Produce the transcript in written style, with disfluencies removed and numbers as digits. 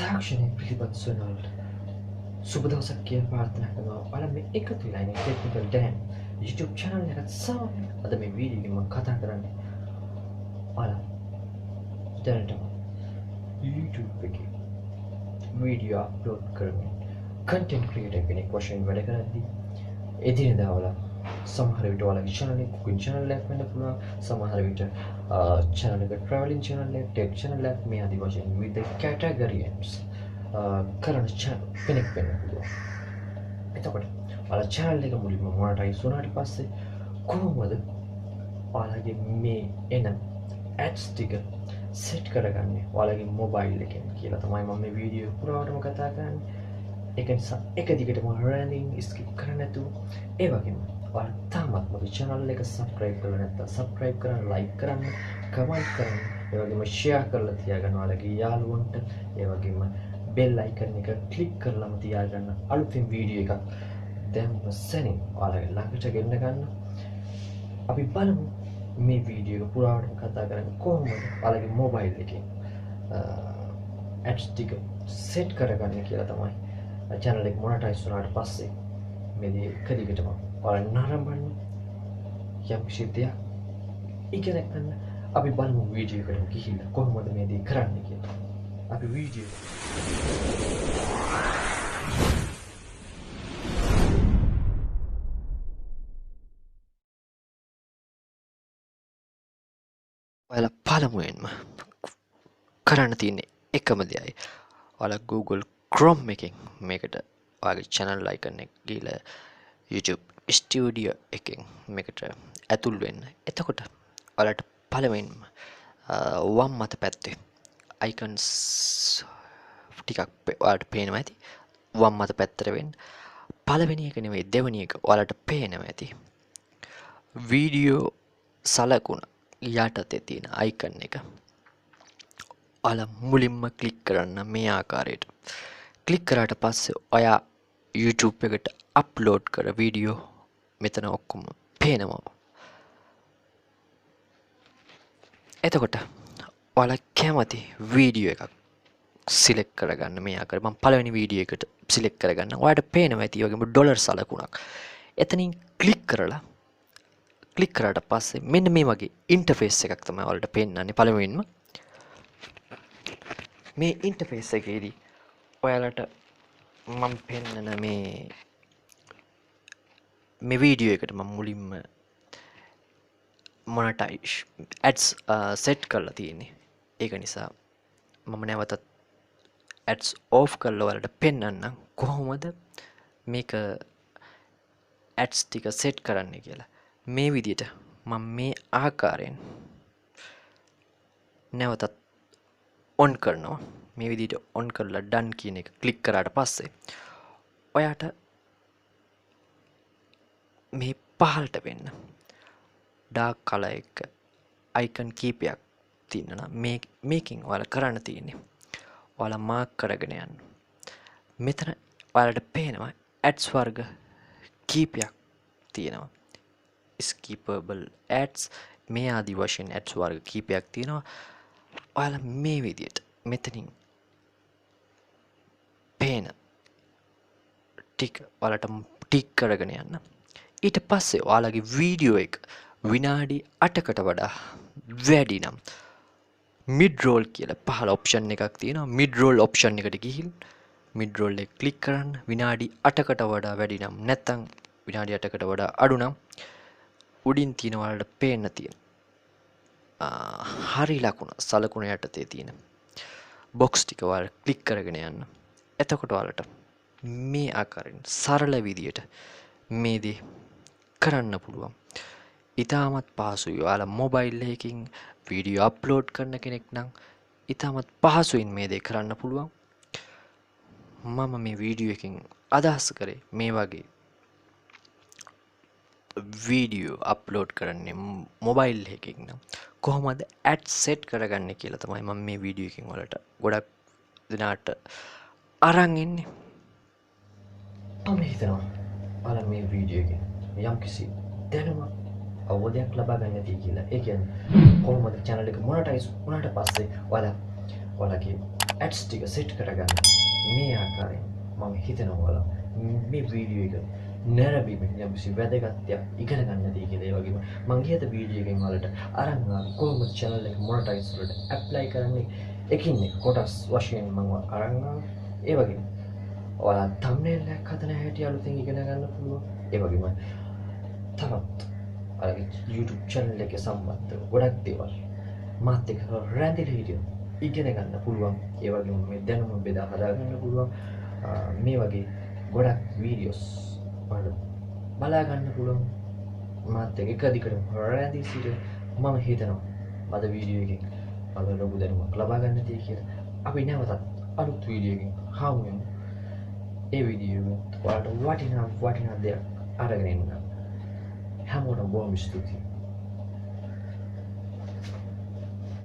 තාක්ෂණය පිළිබඳ සොයනවලට සුබ දවසක් කියලා ප්‍රාර්ථනා කරනවා. ඔයාලා මේ එකතු වෙලා ඉන්නේ ටෙක්නිකල් ඩෑන් YouTube channel එකත් සමග අද මේ වීඩියෝ එකෙන් මම කතා කරන්නේ ඔයාලා දැනටම YouTube එකේ වීඩියෝ අප්ලෝඩ් කරමින් content creator කෙනෙක් වශයෙන් වැඩ කරද්දී එදිනෙදා ඔයාලා සමහර විට ඔයාලගේ channel එක cooking channel එකක් වෙන්න පුළුවන්, සමහර විට channel එක traveling channel එක, tech channel එකක්, මේ ආදී වශයෙන් විවිධ categories කරන channel කෙනෙක් වෙන්න පුළුවන්. එතකොට ඔයාලා channel එක මුලින්ම monetize වුණාට පස්සේ කොහොමද ඔයාලගේ මේ එන ads ටික set කරගන්නේ ඔයාලගේ mobile එකෙන් කියලා තමයි මම මේ වීඩියෝ පුරාවටම කතා කරන්නේ. ඒක නිසා එක දිගටම running skip කරන්න නැතුව ඒ වගේම ඔයාලා තාමත් මගේ channel එක subscribe කරලා නැත්නම් subscribe කරන්න, like කරන්න, comment කරන්න, ඒ වගේම share කරලා තියාගන්න ඔයාලගේ යාළුවන්ට, ඒ වගේම bell icon එක click කරලාම තියාගන්න අලුතින් වීඩියෝ එකක් දැම්ම සැනින් ඔයාලගේ ළඟට ගෙන්න ගන්න. අපි බලමු මේ වීඩියෝ එක පුරාවටම කතා කරන්නේ කොහොමද ඔයාලගේ mobile එකෙන් ads ටික set කරගන්නේ කියලා තමයි. channel එක monetize වුණාට පස්සේ මේ දේ එක දිගටම ඔයාලා නරඹන්න යම් කිසි දෙයක් ඉගෙන ගන්න. අපි බලමු වීඩියෝ එකට ගිහිල්ලා කොහොමද මේ දේ කරන්නේ කියලා. අපි වීඩියෝ ඔයාලා පළමුවෙන්ම කරන්න තියෙන්නේ එකම දෙයයි. ඔයාලා Google Chrome එකෙන් මේකට ඔයාගේ channel icon එක ගිහලා YouTube studio එකෙන් මේකට ඇතුල් වෙන්න. එතකොට ඔයාලට පළවෙනිම වම් මත පැත්තේ icons ටිකක් ඔයාලට පේනවා ඇති. වම් මත පැත්තට වෙන්න. පළවෙනි එක නෙවෙයි දෙවෙනි එක ඔයාලට පේනවා ඇති. වීඩියෝ සලකුණ යටතේ තියෙන icon එක ඔයාලා මුලින්ම ක්ලික් කරන්න මේ ආකාරයට. ක්ලික් කරාට පස්සේ ඔයා YouTube එකට අප්ලෝඩ් කර වීඩියෝ මෙතන ඔක්කොම පේනවා. එතකොට ඔයාලා කැමති වීඩියෝ එකක් සිලෙක්ට් කරගන්න මේ ආකාරයට. මම පළවෙනි වීඩියෝ එකට සිලෙක්ට් කරගන්න. ඔයාලට පේනවා ඇති වගේම ඩොලර් සලකුණක්. එතනින් ක්ලික් කරලා ක්ලික් කරාට පස්සේ මෙන්න මේ වගේ ඉන්ටර්ෆේස් එකක් තමයි ඔයාලට පෙන්නන්නේ. පළවෙනිම මේ ඉන්ටර්ෆේස් එකේදී ඔයාලට මම පෙන්නන මේ වීඩියෝ එකට මම මුලින්ම monetize ads set කරලා තියෙන්නේ. ඒක නිසා මම නැවතත් ads off කරලා ඔයාලට පෙන්නන්නම් කොහොමද මේක ads ටික set කරන්නේ කියලා. මේ විදිහට මම මේ ආකාරයෙන් නැවතත් on කරනවා. මේ විදිහට on කරලා done කියන එක ක්ලික් කරාට පස්සේ ඔයාට මේ පහළට වෙන්න dark color එක icon කීපයක් තියෙනවා. මේකෙන් ඔයාලා කරන්න තියෙන්නේ ඔයාලා මාක් කරගෙන යන්න. මෙතන ඔයාලට පේනවා ads වර්ග කීපයක් තියෙනවා. skippable ads මේ ආදී වශයෙන් ads වර්ග කීපයක් තියෙනවා. ඔයාලා මේ විදිහට මෙතනින් පේන ටික ඔයාලට ටික් කරගෙන යන්න. ඊට පස්සේ ඔයාලගේ වීඩියෝ එක විනාඩි 8කට වඩා වැඩි නම් mid roll කියලා පහළ ඔප්ෂන් එකක් තියෙනවා. mid roll ඔප්ෂන් එකට ගිහින් mid roll එක ක්ලික් කරන්න. විනාඩි 8කට වඩා වැඩි නම් නැත්නම් විනාඩි 8කට වඩා අඩු නම් උඩින් තියෙන ඔයාලට පේන්න තියෙන හරි ලකුණ සලකුණ යටතේ තියෙන බොක්ස් ටික ඔයාලා ක්ලික් කරගෙන යන්න. එතකොට ඔයාලට මේ ආකාරයෙන් සරල විදියට මේ දේ කරන්න පුළුවන්. ඉතාමත් පහසුයි. ඔයාලා මොබයිල් එකකින් වීඩියෝ අප්ලෝඩ් කරන කෙනෙක් නම් ඉතාමත් පහසුවෙන් මේ දේ කරන්න පුළුවන්. මම මේ වීඩියෝ එකකින් අදහස් කරේ මේ වගේ වීඩියෝ අප්ලෝඩ් කරන්නේ මොබයිල් එකකින් නම් කොහොමද ads set කරගන්නේ කියලා තමයි මම මේ වීඩියෝ එකකින් ඔයාලට ගොඩක් දිනාට අරන් ඉන්නේ. මම හිතනවා ඔයාලා මේ වීඩියෝ එකෙන් යම්කිසි දැනුමක් අවබෝධයක් ලබා ගන්න ඇති කියලා. ඒ කියන්නේ කොහොමද channel එක monetize වුණාට පස්සේ ඔයාලගේ ඇඩ්ස් ටික සෙට් කරගන්න මේ ආකාරයෙන් මම හිතනවා ඔයාලා මේ වීඩියෝ එක නැරඹීමෙන් යම්කිසි වැදගත් දෙයක් ඉගෙන ගන්න දී කියලා. ඒ වගේම මම ගියත වීඩියෝ එකෙන් ඔයාලට අරන් ආවේ කොහොමද channel එක monetize වලට apply කරන්නේ එකින් එක කොටස් වශයෙන් මම අරන් ආවේ. ඒ වගේම ඔයාලා thumbnail එකක් හදන හැටි අලුතෙන් ඉගෙන ගන්න පුළුවන්. ඒ වගේම තවත් ඔයාලගේ YouTube channel එකේ සම්බන්ධ ගොඩක් දේවල් මාත් එක්ක රැඳිලා හිටියොත් ඉගෙන ගන්න පුළුවන්. ඒ වගේම මේ දැනුම බෙදා හදා ගන්න පුළුවන්. මේ වගේ ගොඩක් වීඩියෝස් ඔයාලට බලා ගන්න පුළුවන්. මාත් එක්ක එක දිගටම රැඳී සිටින්න මම හිතනවා අද වීඩියෝ එකෙන් ඔයාලට ලොකු දැනුමක් ලබා ගන්න තියෙයි කියලා. අපි නැවතත් අලුත් වීඩියෝ එකකින් හමු වෙමු. ඒ වීඩියෝ එක ඔයාලට වටිනා දෙයක් අරගෙන එන්න. හැමෝටම බොහොම ස්තුතියි.